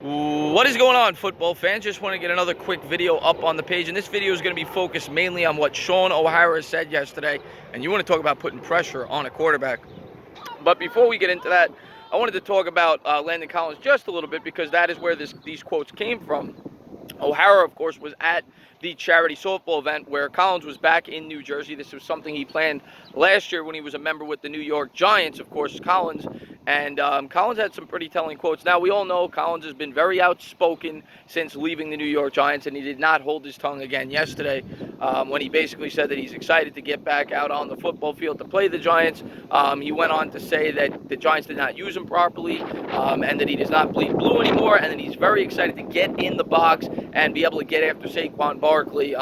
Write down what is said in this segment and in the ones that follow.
What is going on, football fans? Just want to get another quick video up on the page, and this video is going to be focused mainly on what Shaun Ohara said yesterday, and you want to talk about putting pressure on a quarterback. But before we get into that, I wanted to talk about Landon Collins just a little bit, because that is where these quotes came from. O'Hara, of course, was at the charity softball event where Collins was back in New Jersey. This was something he planned last year when he was a member with the New York Giants, of course, Collins. And Collins had some pretty telling quotes. Now, we all know Collins has been very outspoken since leaving the New York Giants, and he did not hold his tongue again yesterday when he basically said that he's excited to get back out on the football field to play the Giants. He went on to say that the Giants did not use him properly, and that he does not bleed blue anymore, and that he's very excited to get in the box and be able to get after Saquon Barkley.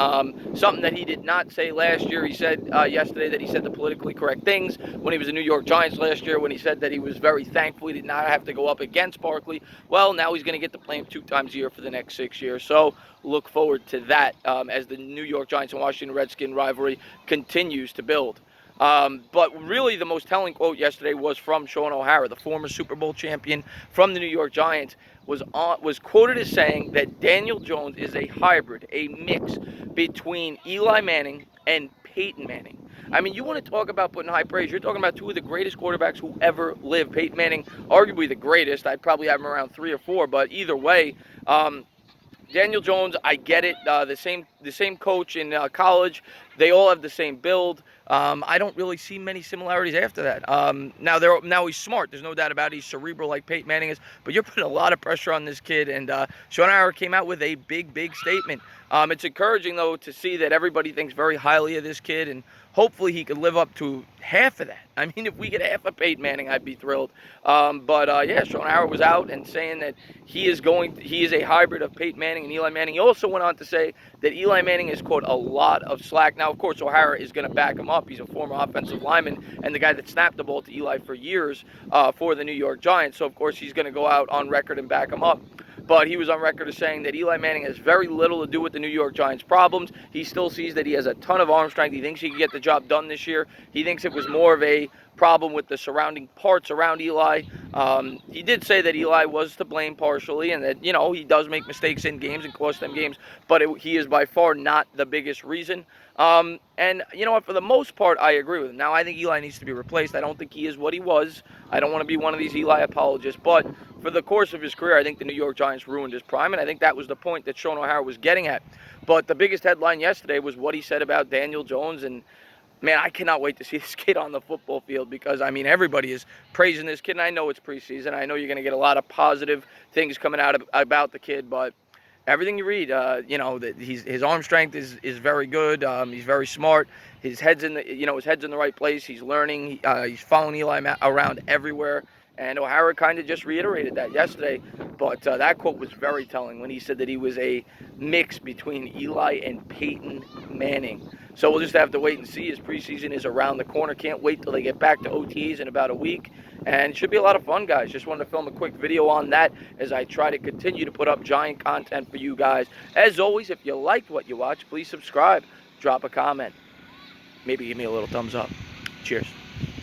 Something that he did not say last year. He said yesterday that he said the politically correct things when he was a New York Giants last year, when he said that he was very thankful he did not have to go up against Barkley. Well, now he's going to get to play him 2 times a year for the next 6 years. So look forward to that as the New York Giants and Washington Redskins rivalry continues to build. But really the most telling quote yesterday was from Shaun Ohara, the former Super Bowl champion from the New York Giants, was quoted as saying that Daniel Jones is a hybrid, a mix between Eli Manning and Peyton Manning. I mean, you want to talk about putting high praise. You're talking about 2 of the greatest quarterbacks who ever lived. Peyton Manning, arguably the greatest. I'd probably have him around 3 or 4, but either way, Daniel Jones, I get it. The same coach in college. They all have the same build. I don't really see many similarities after that. Now he's smart. There's no doubt about it. He's cerebral like Peyton Manning is. But you're putting a lot of pressure on this kid. And Shaun Ohara came out with a big statement. It's encouraging, though, to see that everybody thinks very highly of this kid. And hopefully he could live up to half of that. I mean, if we get half of Peyton Manning, I'd be thrilled. Yeah, Shaun Ohara was out and saying that he is a hybrid of Peyton Manning and Eli Manning. He also went on to say that Eli Manning has caught a lot of slack. Now, of course, Ohara is going to back him up. He's a former offensive lineman and the guy that snapped the ball to Eli for years for the New York Giants. So, of course, he's going to go out on record and back him up. But he was on record as saying that Eli Manning has very little to do with the New York Giants' problems. He still sees that he has a ton of arm strength. He thinks he can get the job done this year. He thinks it was more of a problem with the surrounding parts around Eli. He did say that Eli was to blame partially, and that, he does make mistakes in games and cost them games, but he is by far not the biggest reason. And you know what, for the most part, I agree with him. Now, I think Eli needs to be replaced. I don't think he is what he was. I don't want to be one of these Eli apologists, but for the course of his career, I think the New York Giants ruined his prime, and I think that was the point that Shaun Ohara was getting at. But the biggest headline yesterday was what he said about Daniel Jones, and man, I cannot wait to see this kid on the football field, because, I mean, everybody is praising this kid, and I know it's preseason. I know you're going to get a lot of positive things coming out about the kid, but everything you read, that his arm strength is very good. He's very smart. His head's in the right place. He's learning. He's following Eli around everywhere. And Ohara kind of just reiterated that yesterday. But that quote was very telling when he said that he was a mix between Eli and Peyton Manning. So we'll just have to wait and see. His preseason is around the corner. Can't wait till they get back to OTAs in about a week. And it should be a lot of fun, guys. Just wanted to film a quick video on that as I try to continue to put up Giant content for you guys. As always, if you liked what you watched, please subscribe. Drop a comment. Maybe give me a little thumbs up. Cheers.